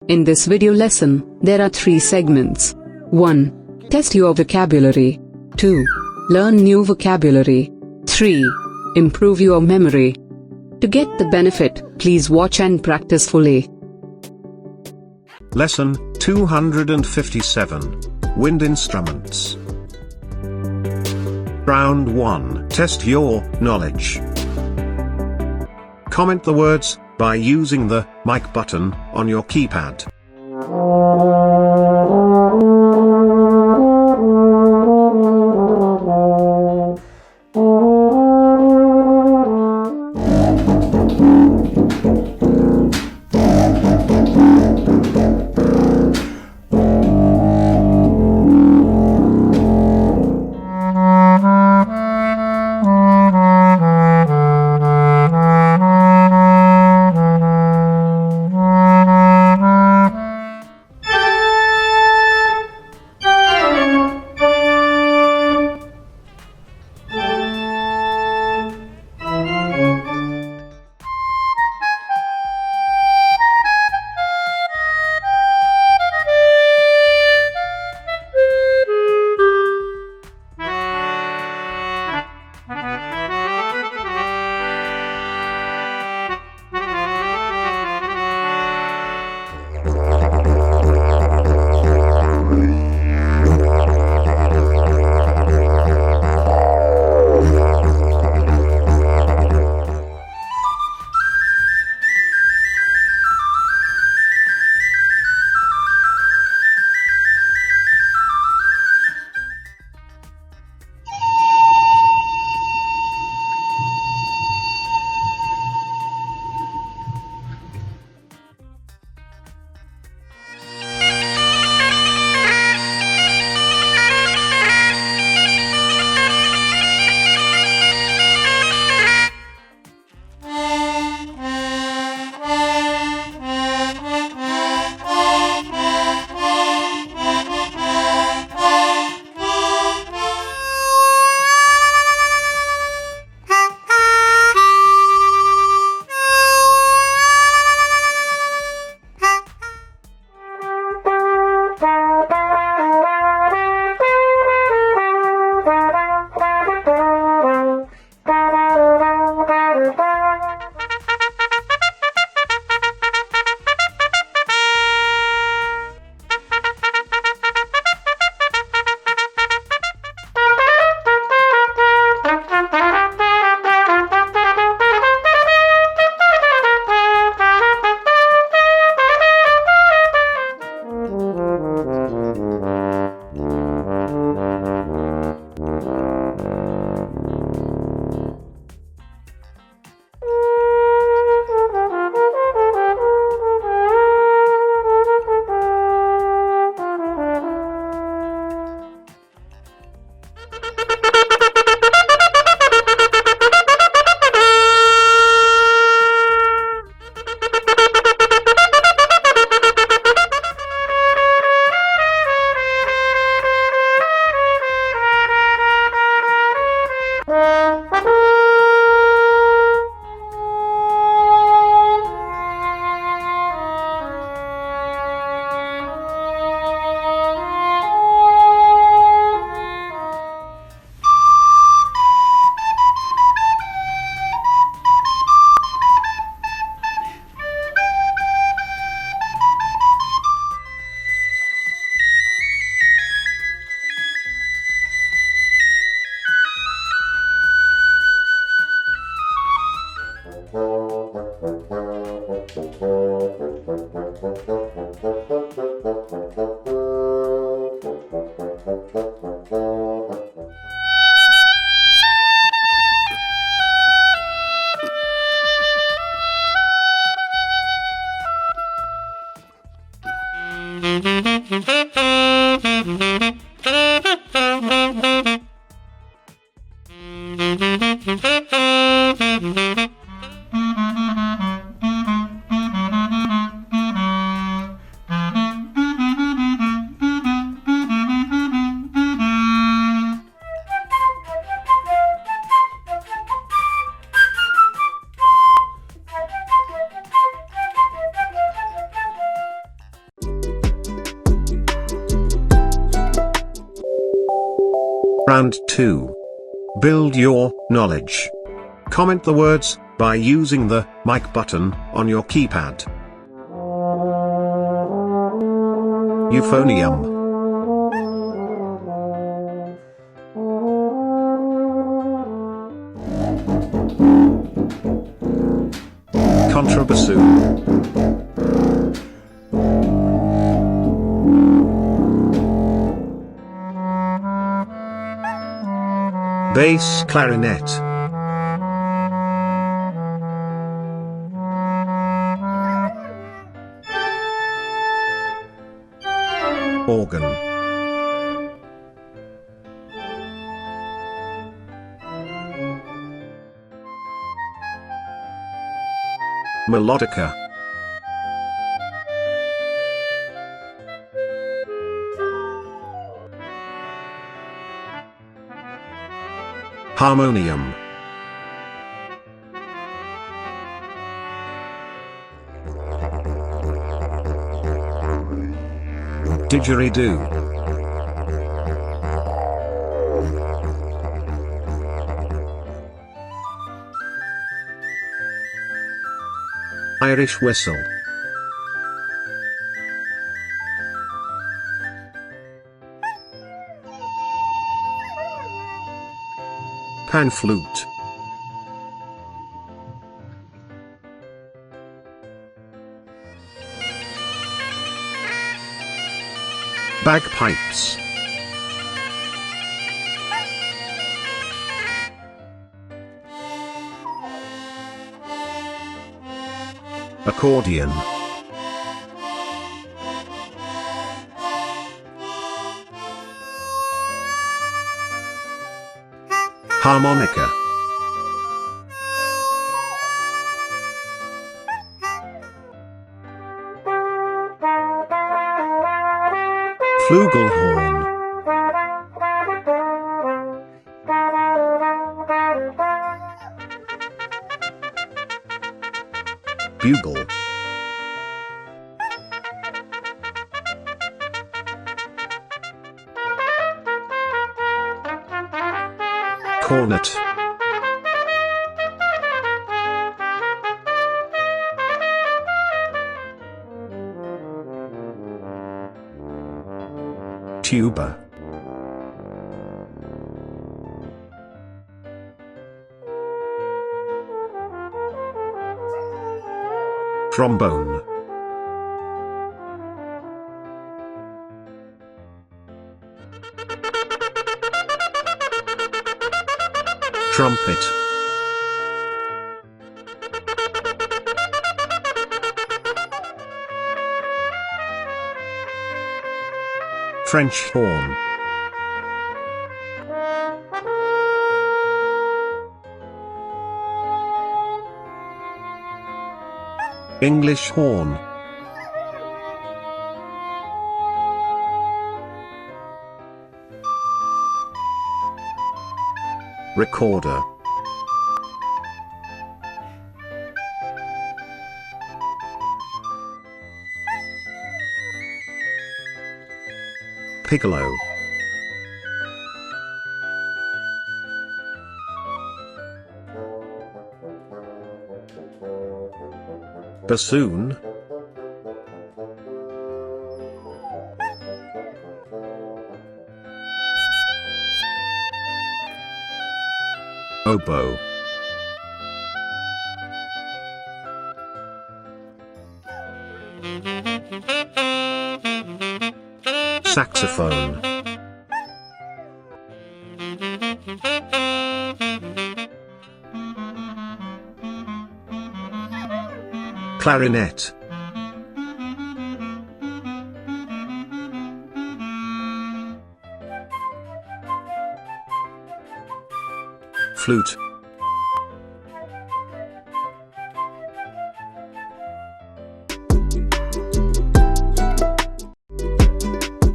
In this video lesson, there are 3 segments. 1. Test your vocabulary. 2. Learn new vocabulary. 3. Improve your memory. To get the benefit, please watch and practice fully. Lesson 257. Wind instruments. Round 1. Test your knowledge. Comment the words by using the mic button on your keypad. Round 2. Build your knowledge. Comment the words by using the mic button on your keypad. Euphonium. Contrabassoon. Bass clarinet. Organ. Melodica. Harmonium. Didgeridoo. Irish whistle. Pan flute. Bagpipes. Accordion. Harmonica. Flugelhorn. Bugle. Cornet. Tuba. Trombone. Trumpet. French horn. English horn. Recorder. Piccolo. Bassoon. Oboe. Saxophone. Clarinet. Flute.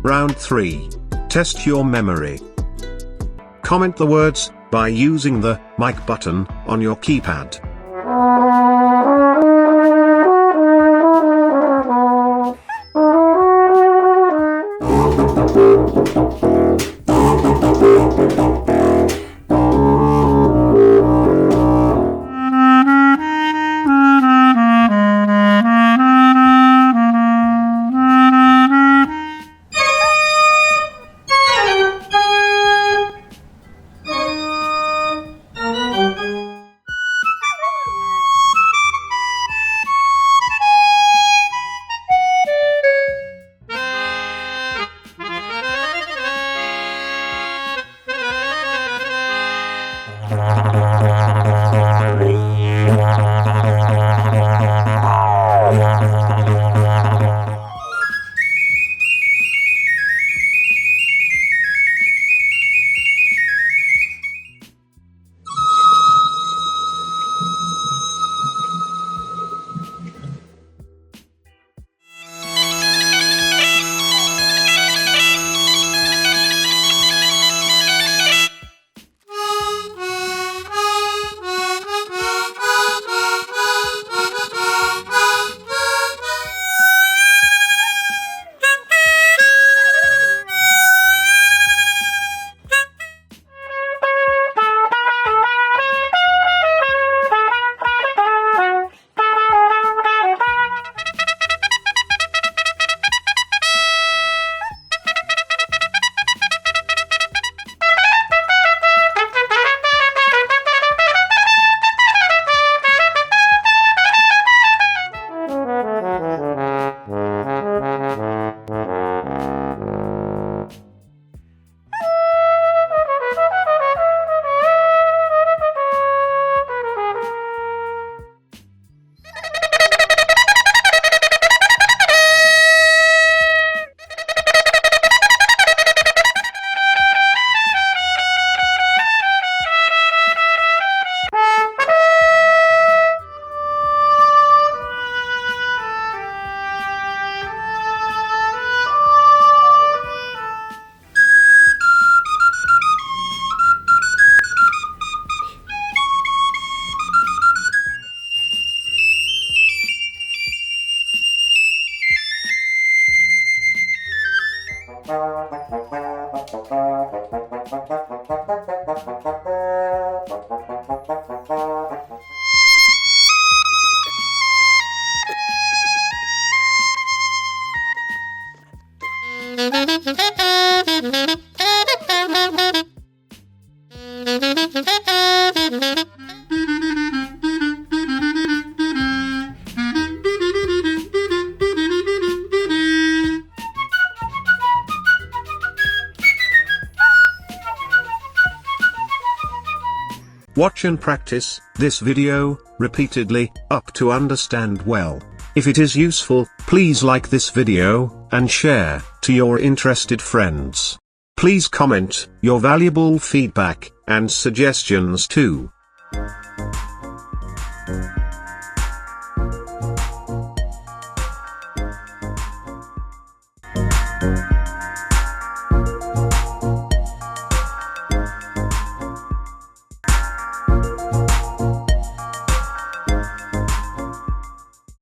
Round 3. Test your memory. Comment the words by using the mic button on your keypad. Watch and practice this video repeatedly up to understand well. If it is useful, please like this video and share to your interested friends. Please comment your valuable feedback and suggestions too.